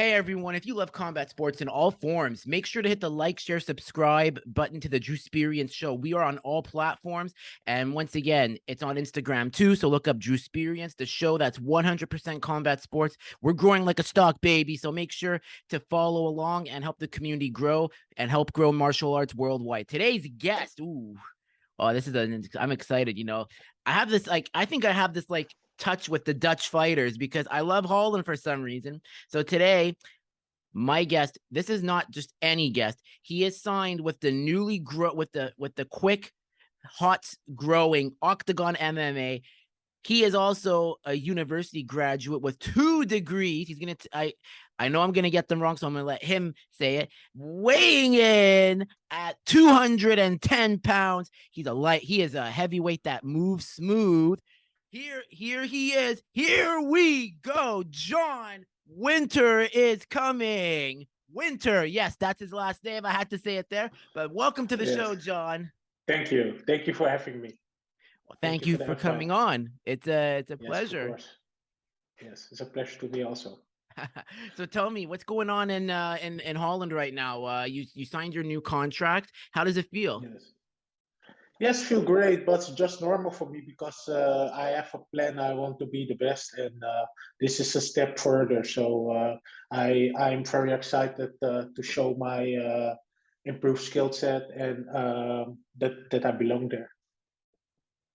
Hey everyone, if you love combat sports in all forms, make sure to hit the like, share, subscribe button to the Drewsperience show. We are on all platforms. And once again, it's on Instagram too. So look up Drewsperience, the show that's 100% combat sports. We're growing like a stock, baby. So make sure to follow along and help the community grow and help grow martial arts worldwide. Today's guest, I'm excited. I think I have this touch with the Dutch fighters because I love Holland for some reason. So today, my guest, this is not just any guest. He is signed with the with the quick, hot growing Oktagon MMA. He is also a university graduate with 2 degrees. I know I'm gonna get them wrong, so I'm gonna let him say it. Weighing in at 210 pounds. He is a heavyweight that moves smooth. Here he is. Here we go. John Winter is coming. Winter, yes, that's his last name. I had to say it there. But welcome to the show, John. Thank you. Thank you for having me. Well, thank you for coming on. It's a pleasure. Of course. Yes, it's a pleasure to me also. So tell me, what's going on in Holland right now? You signed your new contract. How does it feel? Yes, feel great, but it's just normal for me because I have a plan. I want to be the best, and this is a step further. So I'm very excited to show my improved skill set and that I belong there.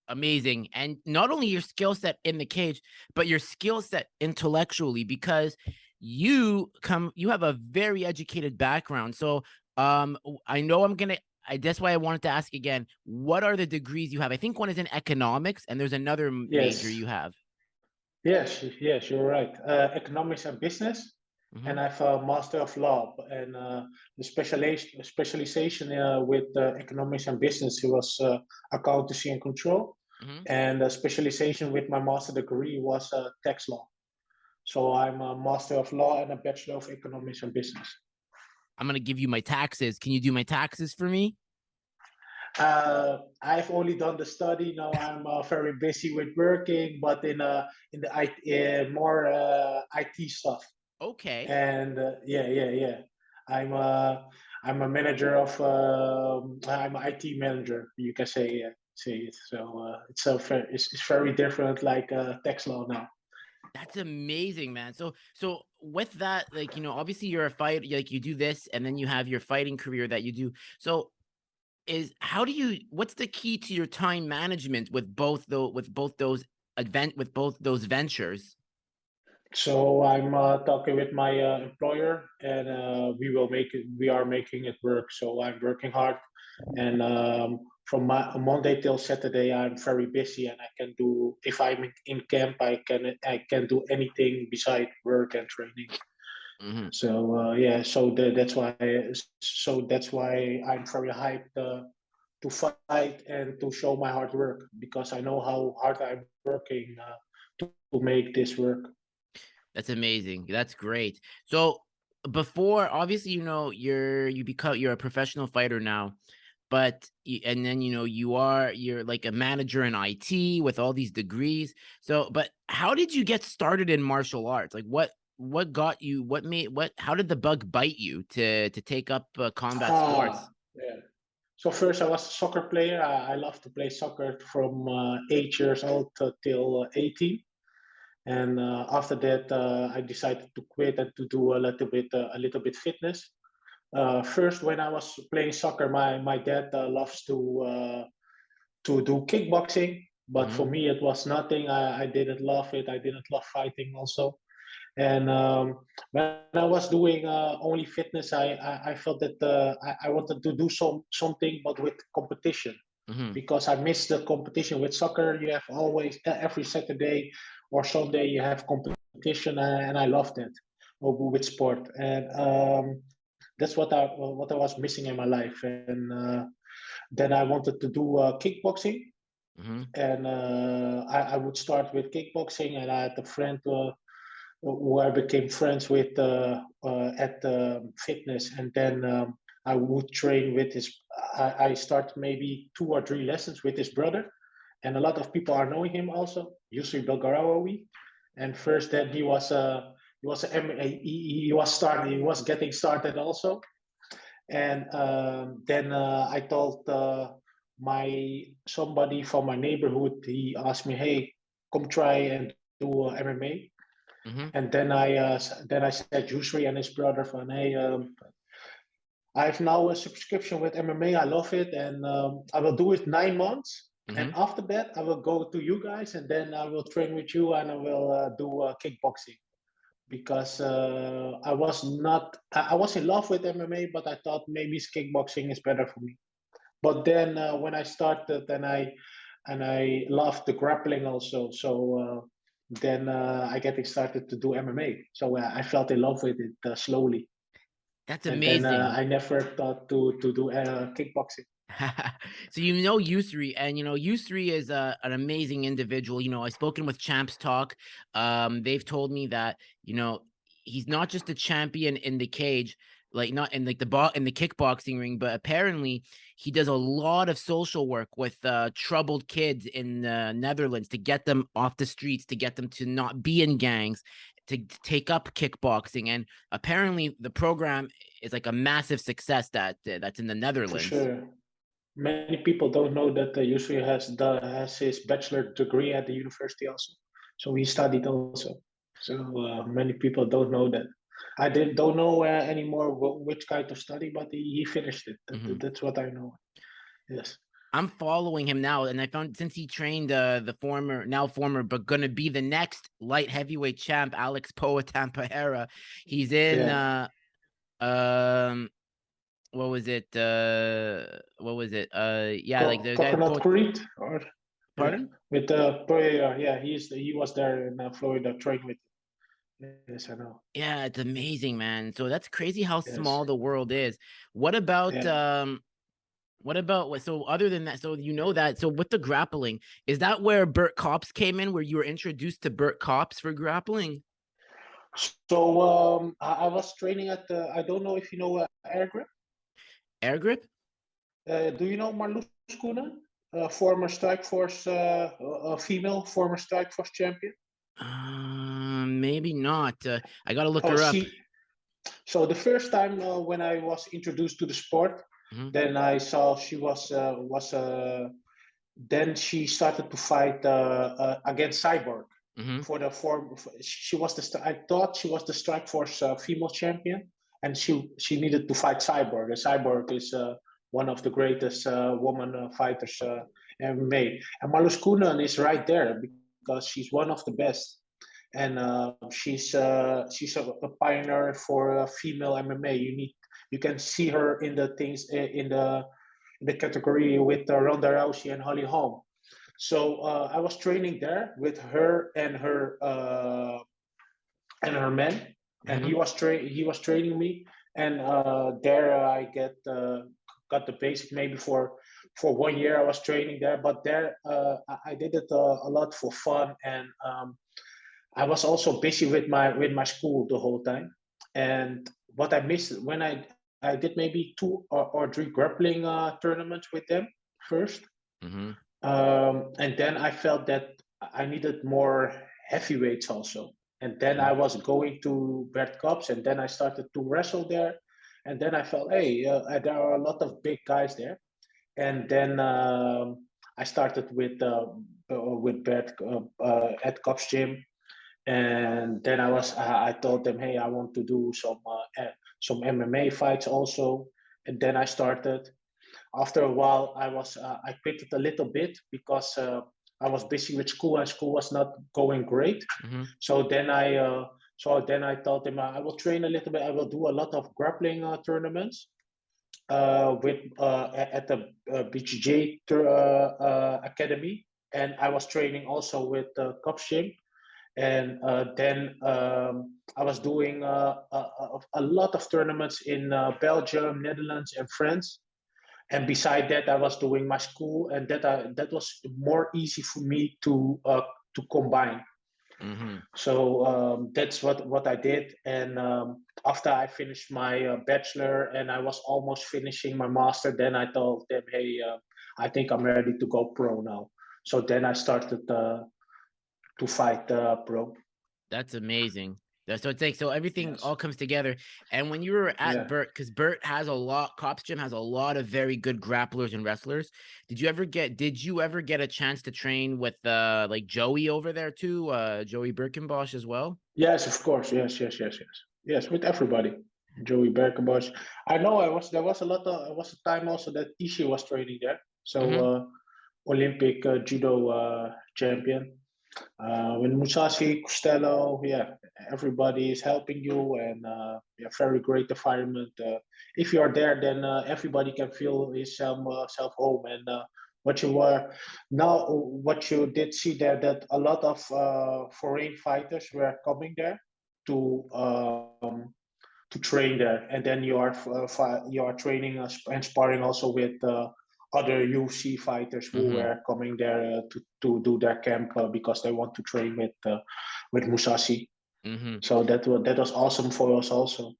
Amazing. And not only your skill set in the cage, but your skill set intellectually, because you have a very educated background. So I know that's why I wanted to ask again, what are the degrees you have? I think one is in economics and there's another major you have. Yes, you're right. Economics and business. And I have a Master of Law, and the specialization with economics and business. It was accountancy and control, and the specialization with my master degree was tax law. So I'm a Master of Law and a Bachelor of Economics and Business. I'm gonna give you my taxes. Can you do my taxes for me? I've only done the study. Now I'm very busy with working, but in the IT, more IT stuff. Okay. And I'm a manager of I'm an IT manager. You can say it. So it's very different, like tax law now. That's amazing, man. So with that, obviously you're a fighter, like you do this, and then you have your fighting career that you do. So what's the key to your time management with both those ventures? So I'm talking with my employer, and we are making it work. So I'm working hard, and from Monday till Saturday, I'm very busy, and I can do, if I'm in camp, I can do anything beside work and training. So that's why I'm very hyped to fight and to show my hard work, because I know how hard I'm working to make this work. That's amazing. That's great. So before, obviously, you're a professional fighter now, but and then you're like a manager in IT with all these degrees. So, but how did you get started in martial arts? Like what got you? How did the bug bite you to take up combat sports? Yeah. So first, I was a soccer player. I love to play soccer from 8 years old till 18. And after that, I decided to quit and to do a little bit fitness. First, when I was playing soccer, my dad loves to do kickboxing, but for me it was nothing. I didn't love it. I didn't love fighting also. And when I was doing only fitness, I felt that I wanted to do something, but with competition, because I missed the competition with soccer. You have always every Saturday or Sunday you have competition, and I loved it with sport, and that's what I was missing in my life. And then I wanted to do kickboxing, and I would start with kickboxing, and I had a friend who I became friends with at fitness, and then I would train with his. I start maybe 2 or 3 lessons with his brother, and a lot of people are knowing him also. Yusri Belgarawi, and first then he was was he was starting. He was getting started also. And then I told somebody from my neighborhood. He asked me, "Hey, come try and do MMA." Mm-hmm. And then I said Jusri and his brother, from, "Hey, I have now a subscription with MMA. I love it, and I will do it 9 months. Mm-hmm. And after that, I will go to you guys, and then I will train with you, and I will do kickboxing." Because I was not, I was in love with MMA, but I thought maybe kickboxing is better for me. But then when I started, and I loved the grappling also, so then I getting started to do MMA. So I felt in love with it slowly, That's and then amazing. I never thought to do kickboxing. So Yusri, and Yusri is an amazing individual. I've spoken with Champs Talk. They've told me that he's not just a champion in the cage, like not in like in the kickboxing ring, but apparently he does a lot of social work with troubled kids in the Netherlands to get them off the streets, to get them to not be in gangs, to take up kickboxing. And apparently the program is like a massive success that's in the For Netherlands. sure. Many people don't know that Yusri has his bachelor degree at the university also. So he studied also. So many people don't know that. I don't know anymore which kind of study, but he finished it. Mhm. That's what I know. Yes. I'm following him now, and I found since he trained the former, but gonna be the next light heavyweight champ, Alex Poa Tampahera. He's in Yeah. um what was it? Yeah, like the guy Coconut Creek, or yeah, pardon? with yeah, he was there in Florida training with. Yes, I know. Yeah, it's amazing, man. So that's crazy how Yes. small the world is. What about Yeah. so other than that, so that, so with the grappling, is that where Bert Kops came in, where you were introduced to Bert Kops for grappling? So I was training at I don't know if you know air grip. Air grip? Do you know Marloes Koenen, former Strike Force, a female former Strike Force champion? Maybe not. I gotta look Oh, her up. so the first time when I was introduced to the sport, Hmm. then I saw she then she started to fight against Cyborg Hmm. for the form. She was I thought she was the Strike Force female champion, and she needed to fight Cyborg. And Cyborg is one of the greatest woman fighters MMA. And Marloes Koenen is right there because she's one of the best, and she's a pioneer for female MMA. You can see her in the things in the category with Ronda Rousey and Holly Holm. So I was training there with her and her man, and Hmm. he was training me, and there I got the basic maybe for 1 year I was training there, but there I did it a lot for fun, and I was also busy with my school the whole time, and what I missed when I did maybe two or three grappling tournaments with them first, Hmm. and then I felt that I needed more heavyweights also. And then I Hmm. was going to Bert Cups, and then I started to wrestle there. And then I felt, hey, there are a lot of big guys there. And then I started with Bert at Cups gym, and then I told them, hey, I want to do some MMA fights also. And then I started. After a while, I quit it a little bit because I was busy with school, and school was not going great. Hmm. So then I told them I will train a little bit. I will do a lot of grappling tournaments with at the BJJ academy, and I was training also with Cops Gym. And then I was doing a lot of tournaments in Belgium, Netherlands, and France. And beside that, I was doing my school, and that was more easy for me to combine. Hmm. So that's what I did. And after I finished my bachelor and I was almost finishing my master, then I told them, hey, I think I'm ready to go pro now. So then I started to fight pro. That's amazing. So it's like, so everything Yes. all comes together. And when you were at Yeah. Burt, because Burt has a lot, Cops Gym has a lot of very good grapplers and wrestlers. Did you ever get a chance to train with like Joey over there too? Joey Birkenbosch as well? Yes, of course. Yes, yes, yes, yes. Yes, with everybody. Joey Berkenbosch. I know there was a lot of there was a time also that Ishi was training there. So Mm-hmm. Olympic judo champion. With Musashi, Costello, yeah, everybody is helping you, and yeah, very great environment. If you are there, then everybody can feel himself self home. And what you were now, what you did see there, that a lot of foreign fighters were coming there to to train there, and then you are training and sparring also with other UFC fighters who Mm-hmm. were coming there to do their camp because they want to train with Musashi. Mm-hmm. So that was awesome for us also.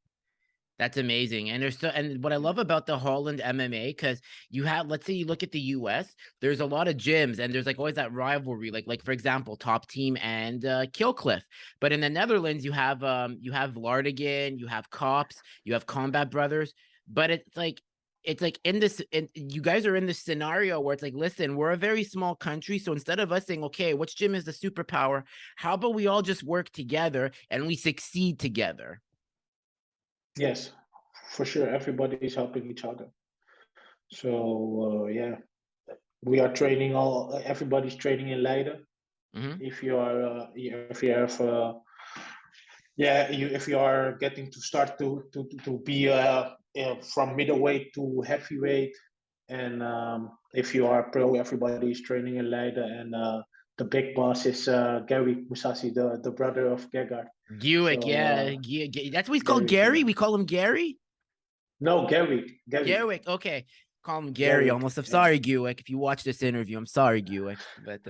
That's amazing. And there's so, and what I love about the Holland MMA, because you have, let's say you look at the US, there's a lot of gyms and there's like always that rivalry, like for example, Top Team and Killcliff. But in the Netherlands, you have Lardigan, you have Cops, you have Combat Brothers. But it's like you guys are in this scenario where it's like, listen, we're a very small country. So instead of us saying, okay, which gym is the superpower? How about we all just work together and we succeed together? Yes, for sure. Everybody is helping each other. So yeah, we are training all. Everybody's training in Leiden. Mm-hmm. If you are, if you have yeah, if you are getting to start to be from middleweight to heavyweight, and if you are pro, everybody is training in Leiden, and the big boss is Gary Musashi, the brother of Gegard. Gewick, So yeah, that's what he's called. Gary, Gary, yeah. we call him Gary. No, Gary, Gewick, okay, call him Gary. Gary, Almost. I'm yeah. sorry, Gewick. If you watch this interview, I'm sorry, Gewick. But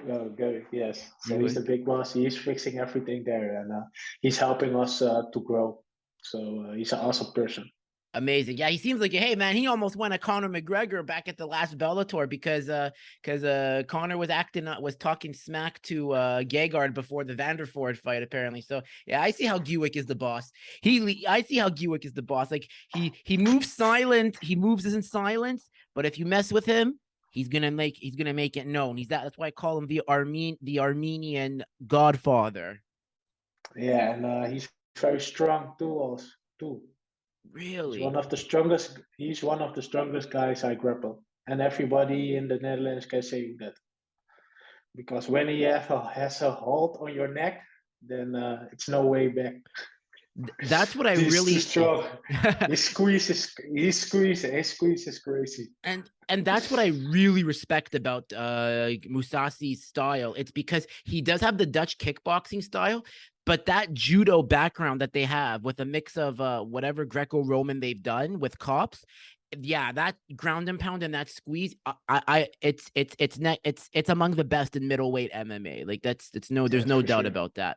No, Gary, yes. So he's the Gewick. big boss. He's fixing everything there, and he's helping us to grow. So he's an awesome person. Amazing. Yeah, he seems like, hey man, he almost won a Conor McGregor back at the last Bellator because Conor was talking smack to Gegard before the Vanderford fight apparently. So yeah, I see how Gewick is the boss. I see how Gewick is the boss. Like he moves silent, he moves in silence, but if you mess with him, he's gonna make it known. That's why I call him the Armenian Godfather. Yeah, and he's very strong too. Also, too. He's Really? one of the strongest. He's one of the strongest guys I grapple, and everybody in the Netherlands can say that because when he has a hold on your neck, then it's no way back. That's what I He's too really strong. He squeezes crazy. and that's what I really respect about Musasi's style. It's because he does have the Dutch kickboxing style, but that judo background that they have with a mix of whatever Greco-Roman they've done with Cops, yeah, that ground and pound and that squeeze, it's among the best in middleweight MMA. Like there's Yes, no for doubt sure. about that.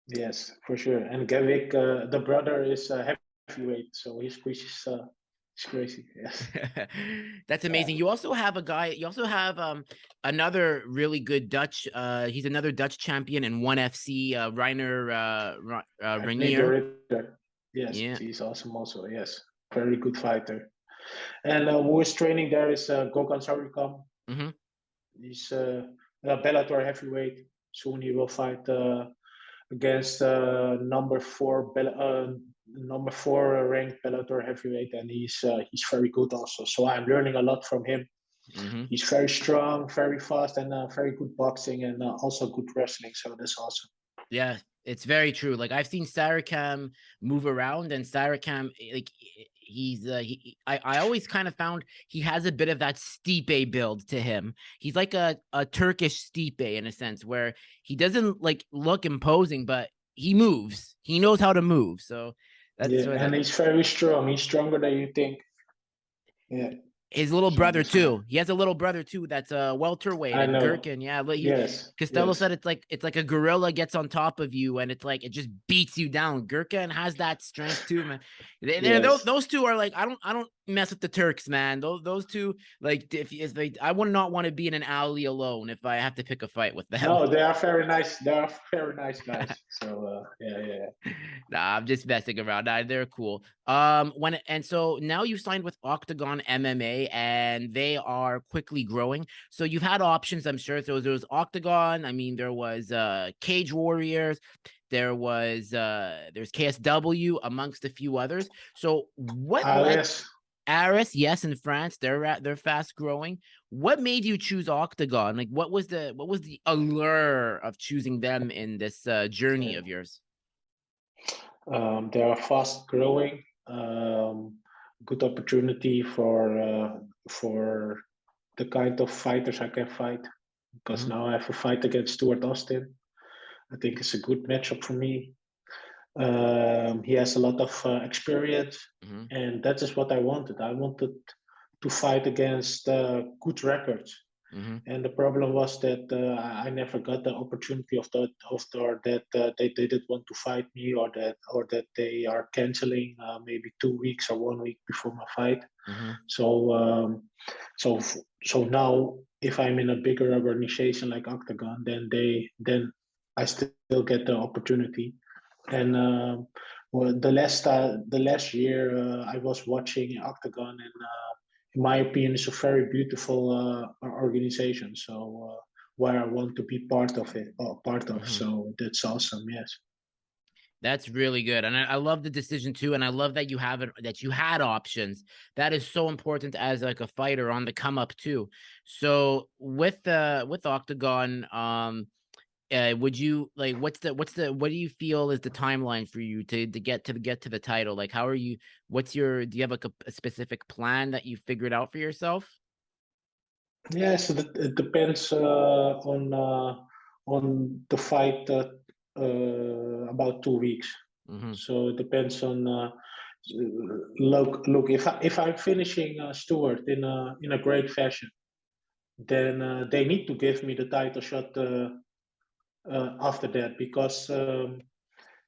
Yes, for sure. And Gavik, the brother, is heavyweight, so he squeezes. It's crazy. Yes. That's Yeah. amazing. You also have a guy, you also have another really good Dutch he's another Dutch champion in 1FC, Reiner Nigel Renier. Ritter. Yes, Yeah. he's awesome also. Yes, very good fighter. And who is training there is Gogan Sarikam. Mm-hmm. He's a Bellator heavyweight. Soon he will fight against number four ranked Bellator heavyweight, and he's very good also. So I'm learning a lot from him. Mm-hmm. He's very strong, very fast, and very good boxing, and also good wrestling. So that's awesome. Yeah, it's very true. Like I've seen Sarakam move around, and Sarakam, like I always kind of found he has a bit of that Stipe build to him. He's like a Turkish Stipe in a sense, where he doesn't like look imposing, but he moves. He knows how to move. So that's Yeah, what and he's very strong. He's stronger than you think. Yeah. His little So brother this guy, too. He has a little brother too. That's a welterweight I and know. Gherkin. Yeah, Yes, Costello yes, said it's like a gorilla gets on top of you and it's like it just beats you down. Gherkin has that strength too, man. yes. Those two are like I don't mess with the Turks, man. Those two like if they I would not want to be in an alley alone if I have to pick a fight with them. No, they are very nice. They are very nice guys. So yeah, yeah. Nah, I'm just messing around. Nah, they're cool. So now you signed with Octagon MMA and they are quickly growing. So you've had options, I'm sure. So there was Octagon. I mean, there was Cage Warriors. There's KSW amongst a few others. So what led Yes. Aris? Yes, in France, they're fast growing. What made you choose Octagon? Like, what was the allure of choosing them in this journey Okay. of yours? They are fast growing. Good opportunity for the kind of fighters I can fight. Because Mm-hmm. now I have a fight against Stuart Austin. I think it's a good matchup for me. He has a lot of experience, Mm-hmm. and that is what I wanted. I wanted to fight against good records. Mm-hmm. And the problem was that I never got the opportunity or that they didn't want to fight me, or that they are canceling maybe 2 weeks or 1 week before my fight. Mm-hmm. So so so now if I'm in a bigger organization like Octagon, then I still get the opportunity. And well, the last year I was watching Octagon, and in my opinion, it's a very beautiful organization. So where I want to be part of it, part of. Mm-hmm. So that's awesome. Yes. That's really good. And I love the decision too. And I love that you have it, that you had options. That is so important as like a fighter on the come up too. So with Octagon, would you like what do you feel is the timeline for you to get to the title? Like how are you do you have like a specific plan that you figured out for yourself? Yes, it depends on the fight about 2 weeks. Mm-hmm. So it depends on look if I'm finishing Stewart in a great fashion, then they need to give me the title shot after that, because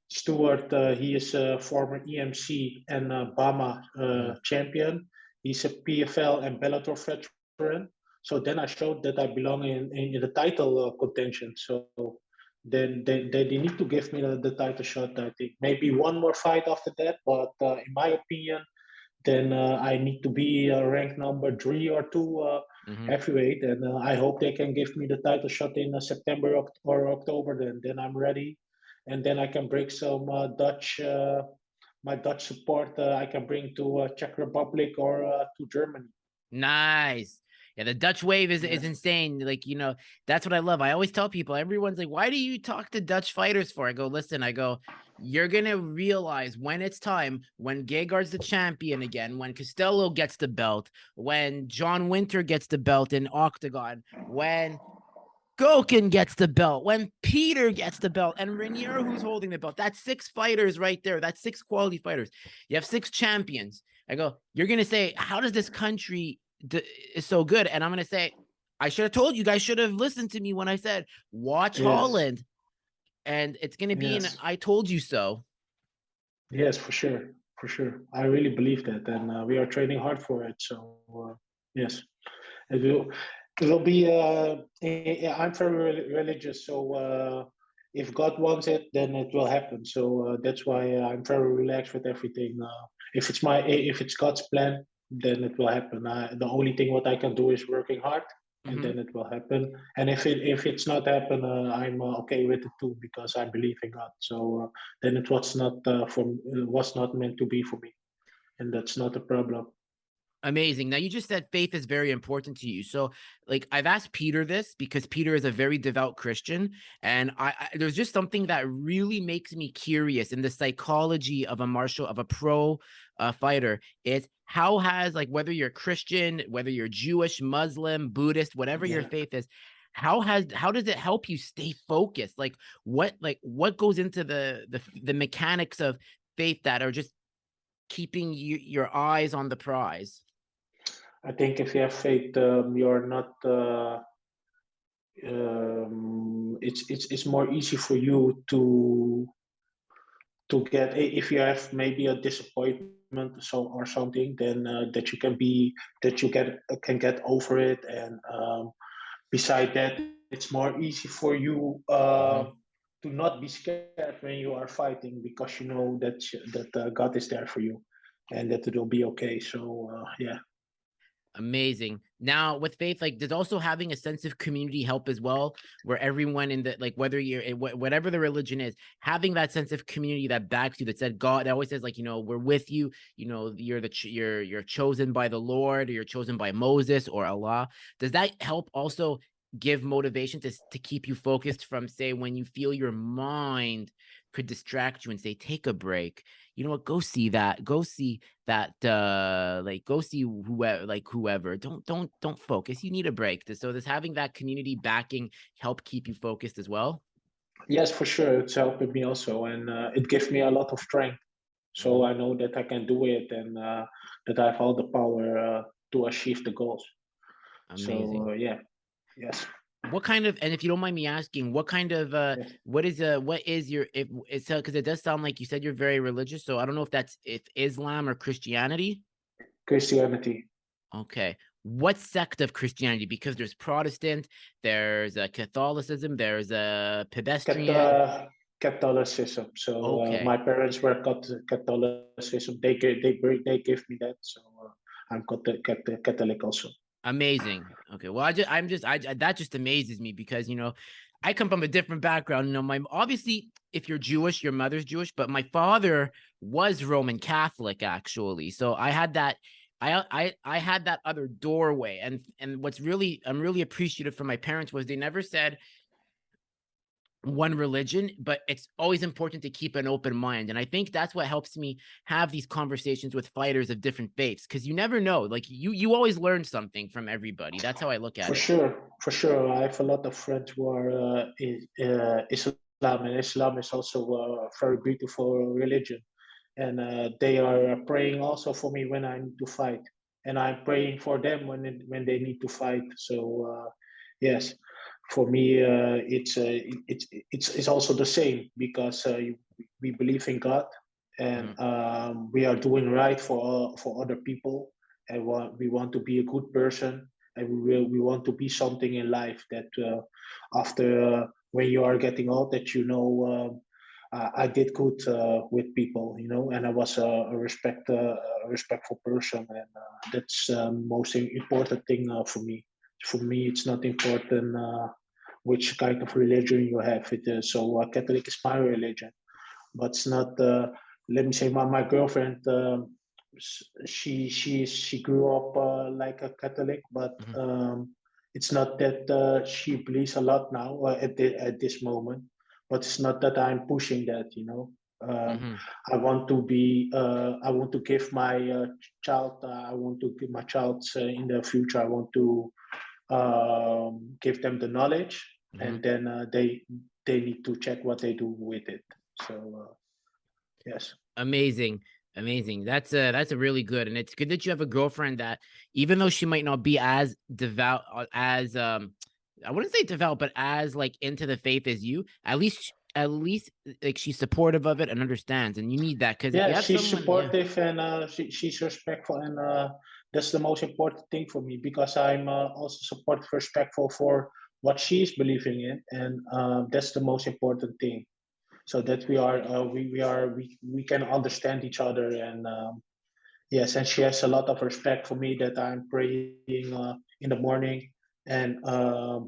Stewart, he is a former EMC and BAMA Mm-hmm. champion. He's a PFL and Bellator veteran. So then I showed that I belong in the title contention. So then they need to give me the title shot. I think maybe one more fight after that. But in my opinion, then I need to be ranked number 3 or 2 Mm-hmm. heavyweight, and I hope they can give me the title shot in September or October. Then I'm ready, and then I can bring some Dutch, my Dutch support. I can bring to Czech Republic or to Germany. Nice. Yeah, the Dutch wave is Yes, insane. Like, that's what I love. I always tell people, everyone's like, why do you talk to Dutch fighters for? I go, listen, you're gonna realize when it's time, when Gegard's the champion again, when Costello gets the belt, when John Winter gets the belt in Octagon, when Gokin gets the belt, when Peter gets the belt, and Rainier who's holding the belt. That's 6 fighters right there. That's 6 quality fighters. You have 6 champions. I go, you're gonna say, how does this country is so good? And I'm gonna say, I should have told you guys should have listened to me when I said watch yes, Holland, and it's gonna be an yes, I told you so. yes, for sure, for sure. I really believe that, and we are training hard for it. So yes. It will it will be I'm very religious, so if God wants it, then it will happen. So that's why I'm very relaxed with everything. If it's God's plan, then it will happen. The only thing what I can do is working hard, and Mm-hmm. then it will happen. And if it's not happen, I'm okay with it too, because I believe in God. So then it was not meant to be for me, and that's not a problem. Amazing. Now you just said faith is very important to you. So, like, I've asked Peter this because Peter is a very devout Christian, and there's just something that really makes me curious in the psychology of a pro fighter is how has like whether you're Christian, whether you're Jewish, Muslim, Buddhist, whatever your Yeah. faith is, how does it help you stay focused? What goes into the mechanics of faith that are just keeping your eyes on the prize? I think if you have faith, you're not. It's more easy for you to get if you have maybe a disappointment or something, then that you can be that you can get over it, and beside that, it's more easy for you Mhm. to not be scared when you are fighting, because you know that God is there for you, and that it will be okay. So yeah. Amazing. Now, with faith, like, does also having a sense of community help as well, where everyone in the, like, whether you're whatever the religion is, having that sense of community that backs you, that said God, that always says, like, we're with you, you're you're chosen by the Lord, or you're chosen by Moses or Allah. Does that help also give motivation to keep you focused from, say, when you feel your mind could distract you and say, take a break? You know what? Go see that. Go see that. Like, go see whoever. Like, whoever. Don't focus. You need a break. So does having that community backing help keep you focused as well? Yes, for sure, it's helping me also, and it gives me a lot of strength. So Mhm. I know that I can do it, and that I have all the power to achieve the goals. So Amazing. yeah, yes, What kind of, and if you don't mind me asking, what kind of yes. what is your, if it's, because it does sound like you said you're very religious, so I don't know if that's, if Islam or Christianity. Christianity, Okay. What sect of Christianity? Because there's Protestant, there's a Catholicism, there's a Cat- pedestrian. uh, Catholicism. So my Okay. parents were Catholicism. They give me that. So I'm Catholic also. Amazing. Okay. Well, that just amazes me because, I come from a different background. My, obviously, if you're Jewish, your mother's Jewish, but my father was Roman Catholic, actually. So I had that, I had that other doorway. And what's really, I'm really appreciative for my parents, was they never said one religion, but it's always important to keep an open mind. And I think that's what helps me have these conversations with fighters of different faiths, because you never know. Like, you always learn something from everybody. That's how I look at For it. sure, for sure. I have a lot of friends who are Islam, and Islam is also a very beautiful religion. And they are praying also for me when I need to fight, and I'm praying for them when they need to fight. So yes, for me it's also the same, because we believe in God, and Mhm. we are doing right for other people, and we want to be a good person, and we want to be something in life that after when you are getting old, that I did good with people, and I was a respectful person, and that's the most important thing for me. For me, it's not important which kind of religion you have. Catholic is my religion, but it's not. Let me say, my girlfriend, she grew up like a Catholic, but Mhm. it's not that she believes a lot now at this moment. But it's not that I'm pushing that, Mhm. I want to be. I want to give my child. I want to give my child in the future. I want to give them the knowledge, Mhm. and then they need to check what they do with it. So yes, Amazing. Amazing. That's a really good. And it's good that you have a girlfriend that, even though she might not be as devout, as I wouldn't say devout, but as, like, into the faith as you, at least like, she's supportive of it and understands. And you need that, because if yeah, you have she's someone, yeah. supportive, and she's respectful, and that's the most important thing for me, because I'm also supportive, respectful for what she's believing in, and that's the most important thing. So that we can understand each other, and yes, and she has a lot of respect for me, that I'm praying in the morning, and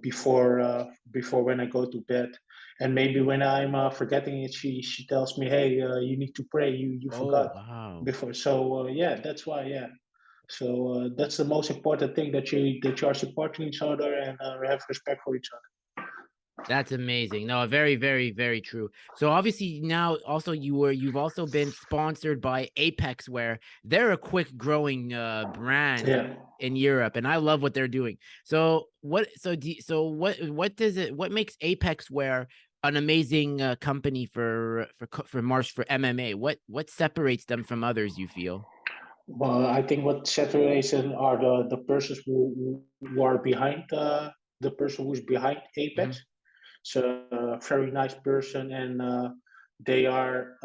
before when I go to bed, and maybe when I'm forgetting it, she tells me, "Hey, you need to pray. You Oh, forgot wow. before." So yeah, that's why. Yeah, so that's the most important thing, that you are supporting each other, and have respect for each other. That's amazing. No, very, very, very true. So obviously now also you've also been sponsored by Apex, where they're a quick growing brand Yeah. in Europe, and I love what they're doing. So what makes Apex Wear an amazing company for MMA? What separates them from others, you feel? Well, I think what saturation are the persons who are behind the person who's behind Hmm. Apex. So very nice person, and they are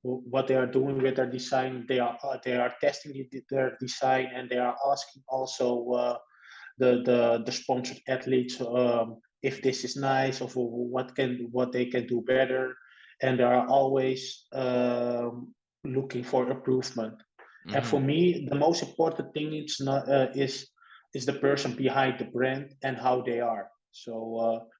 what they are doing with their design. They are testing their design, and they are asking also the sponsored athletes if this is nice or what they can do better, and they are always looking for improvement. And Hmm. for me, the most important thing is not is the person behind the brand and how they are. So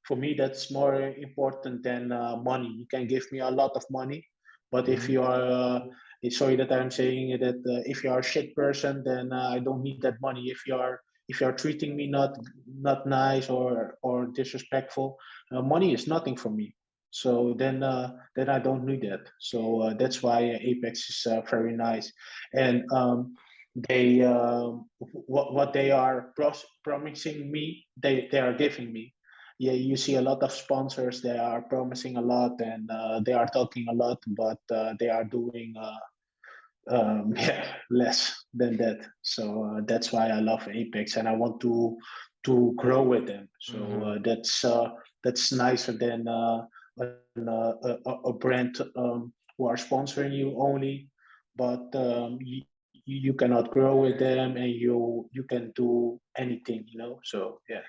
for me, that's more important than money. You can give me a lot of money, but if Hmm. you are sorry that I'm saying that if you are a shit person, then I don't need that money. If you are treating me not nice or disrespectful, money is nothing for me. So then I don't need that. So that's why Apex is very nice, and they what they are promising me, they are giving me. Yeah, you see a lot of sponsors. They are promising a lot and they are talking a lot, but they are doing yeah, less than that. So that's why I love Apex, and I want to grow with them. So Hmm. that's nicer than a brand who are sponsoring you only, but you cannot grow with them, and you can do anything, you know. So yeah.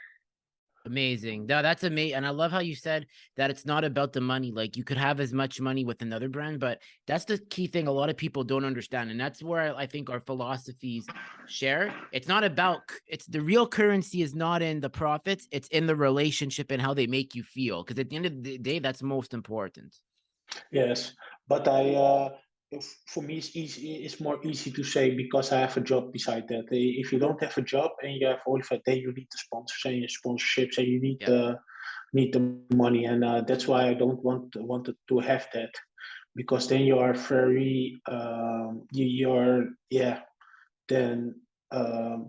Amazing. No, that's amazing. And I love how you said that it's not about the money. Like you could have as much money with another brand, but that's the key thing a lot of people don't understand. And that's where I think our philosophies share. It's not about, it's the real currency is not in the profits, it's in the relationship and how they make you feel. Because at the end of the day, that's most important. Yes, but for me, it's easy. It's more easy to say because I have a job beside that. If you don't have a job and you have all of that, then you need the sponsors and your sponsorships, and you Yeah. need the money, and that's why I don't wanted to have that, because then you are very you're yeah, then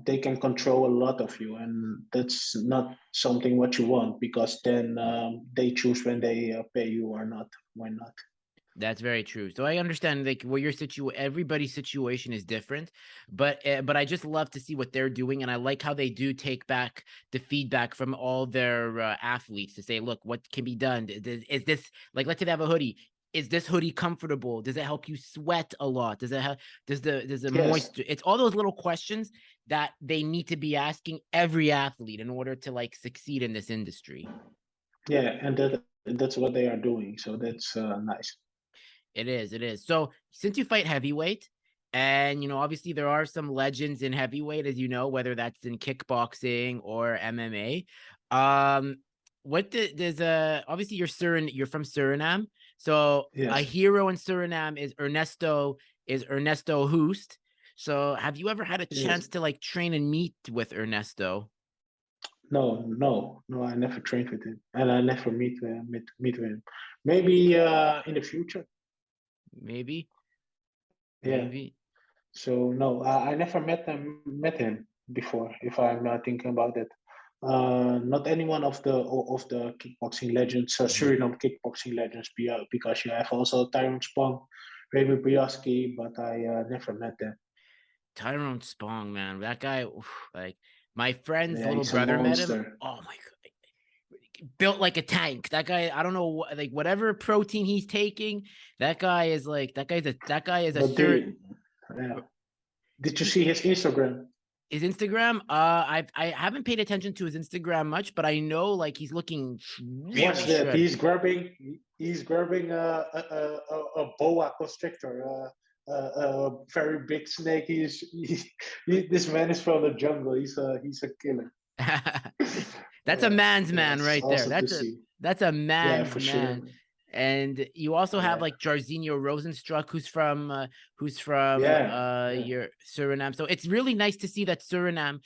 they can control a lot of you, and that's not something what you want, because then they choose when they pay you or not. Why not? That's very true. So I understand like what your everybody's situation is different, but I just love to see what they're doing, and I like how they do take back the feedback from all their athletes to say, look, what can be done? Is this like, let's say they have a hoodie? Is this hoodie comfortable? Does it help you sweat a lot? Does it have does the Yes, moisture? It's all those little questions that they need to be asking every athlete in order to like succeed in this industry. yeah, and that's what they are doing. So that's nice. It is, it is. So since you fight heavyweight, and obviously there are some legends in heavyweight, as you know, whether that's in kickboxing or MMA. Um, there's obviously you're from Suriname. So a Yes. hero in Suriname is Ernesto Hoost. So have you ever had a Yes. chance to like train and meet with Ernesto? No. I never trained with him, and I never meet with him. Maybe in the future. Maybe, Yeah. maybe. So no, I never met him before. If I'm thinking about it, not any one of the kickboxing legends, Mhm. Suriname kickboxing legends, because you have also Tyrone Spong, Raymond Briosky, but I never met them. Tyrone Spong, man, that guy, oof, like my friend's Yeah, little he's a brother met him. monster. Oh my god, built like a tank. That guy, I don't know, like whatever protein he's taking, that guy is like that guy is a But certain. yeah. Did you see his Instagram? His Instagram, I haven't paid attention to his Instagram much, but I know like he's looking really Watch that. shredded. He's grabbing a boa constrictor, a very big snake. This man is from the jungle. He's a killer. That's a Yeah, man's yeah, man it's right there. awesome to see. That's a Yeah, man's for man. sure. And you also have Yeah, like Jarzinho Rosenstruck, who's from yeah. your Suriname. So it's really nice to see that Suriname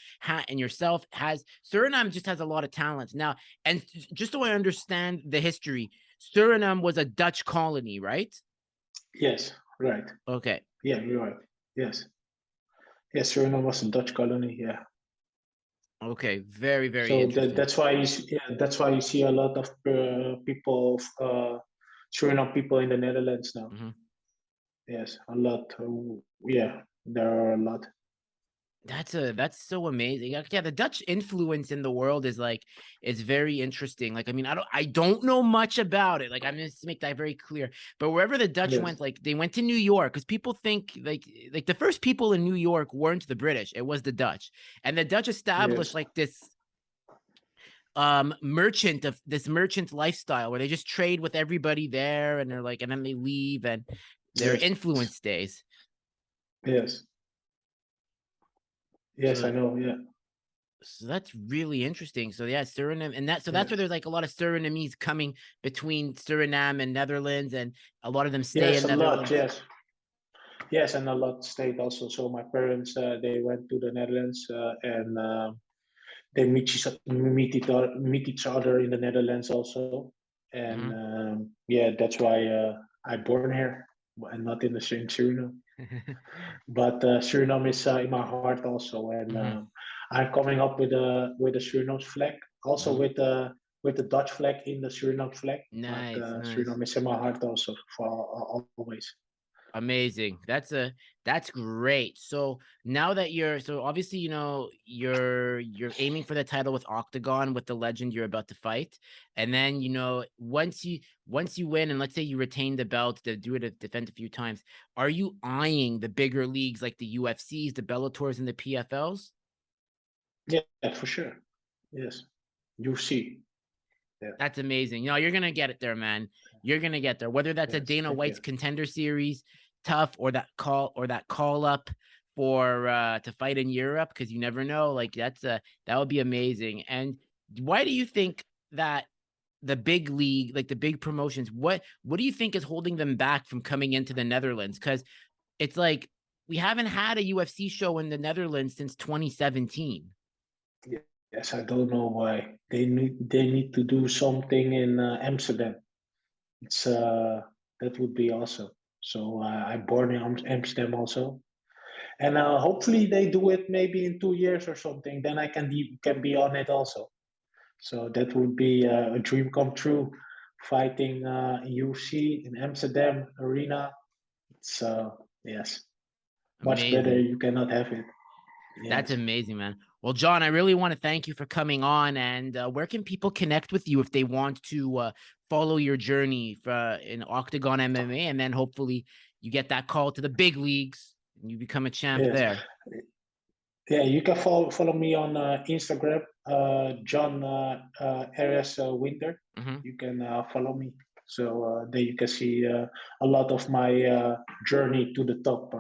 and yourself has Suriname just has a lot of talent now. And just so I understand the history, Suriname was a Dutch colony, right? Yes, right. Okay. Yeah, you're right. Yes, yes. Suriname was a Dutch colony. Yeah. Okay. Very, very So interesting. that's why you see a lot of people, Suriname people in the Netherlands now. Mhm. Yes, a lot. Yeah. There are a lot. That's so amazing. Yeah, the Dutch influence in the world is very interesting. Like, I mean, I don't know much about it. Like, I'm just to make that very clear. But wherever the Dutch Yes. went, like they went to New York, because people think like the first people in New York weren't the British, it was the Dutch. And the Dutch established Yes. like this merchant lifestyle where they just trade with everybody there, and they're like, and then they leave, and their Yes. influence stays. Yes. Yes, So I know. Yeah. So that's really interesting. So yeah, Suriname, and that's where Yes. there's like a lot of Surinamese coming between Suriname and Netherlands, and a lot of them stay Yes, in a lot. Netherlands. Yes. Yes, and a lot stayed also. So my parents, they went to the Netherlands, and they meet each other in the Netherlands also. And Hmm. yeah, that's why I born here and not in the same Suriname. But Suriname is in my heart also, and Hmm. I'm coming up with a Suriname flag, also Hmm. with the Dutch flag in the Suriname flag. But Nice, nice. Suriname is in my heart also for always. Amazing. That's great. So now that so obviously, you're aiming for the title with Octagon, with the legend you're about to fight. And then, once you win, and let's say you retain the belt to do it, defend a few times, are you eyeing the bigger leagues like the UFCs, the Bellators, and the PFLs? Yeah, for sure. Yes, you see. Yeah. That's amazing. You're gonna get it there, man. You're gonna get there. Whether that's a Yes. Dana Thank White's you. contender series, tough, or that call up for to fight in Europe, because you never know. Like that would be amazing. And why do you think that the big league, like the big promotions, what do you think is holding them back from coming into the Netherlands? Because it's like we haven't had a UFC show in the Netherlands since 2017. Yes, I don't know why they need to do something in Amsterdam. It's that would be awesome. So I'm born in Amsterdam also, and hopefully they do it maybe in 2 years or something. Then I can be on it also. So that would be a dream come true. Fighting UFC in Amsterdam arena. It's yes, much better. Amazing. You cannot have it. That's Yes. amazing, man. Well, John, I really want to thank you for coming on. And where can people connect with you if they want to follow your journey in Octagon MMA, and then hopefully you get that call to the big leagues and you become a champ Yes. there? Yeah, you can follow me on Instagram, John RS Winter. Hmm. You can follow me. So there you can see a lot of my journey to the top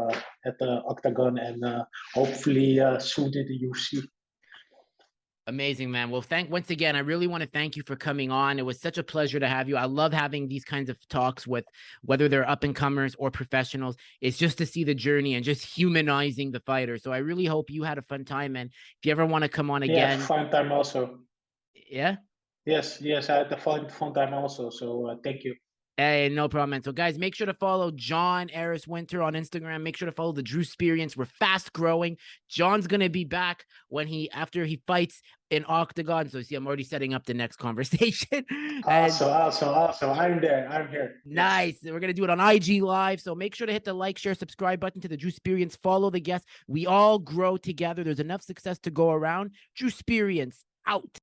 at the Octagon, and hopefully soon in the UFC. Amazing, man. Well, once again, I really want to thank you for coming on. It was such a pleasure to have you. I love having these kinds of talks with whether they're up and comers or professionals. It's just to see the journey and just humanizing the fighter. So I really hope you had a fun time. And if you ever want to come on Yeah, again, fun time also. yeah. Yes, yes, I had a fun time also. So thank you. Hey, no problem, man. So, guys, make sure to follow John Winter on Instagram. Make sure to follow the Drewsperience. We're fast growing. John's gonna be back after he fights in Octagon. So, see, I'm already setting up the next conversation. And Awesome, awesome, awesome. I'm there. I'm here. Yes. nice, we're gonna do it on IG Live. So make sure to hit the like, share, subscribe button to the Drewsperience. Follow the guests. We all grow together. There's enough success to go around. Drewsperience out.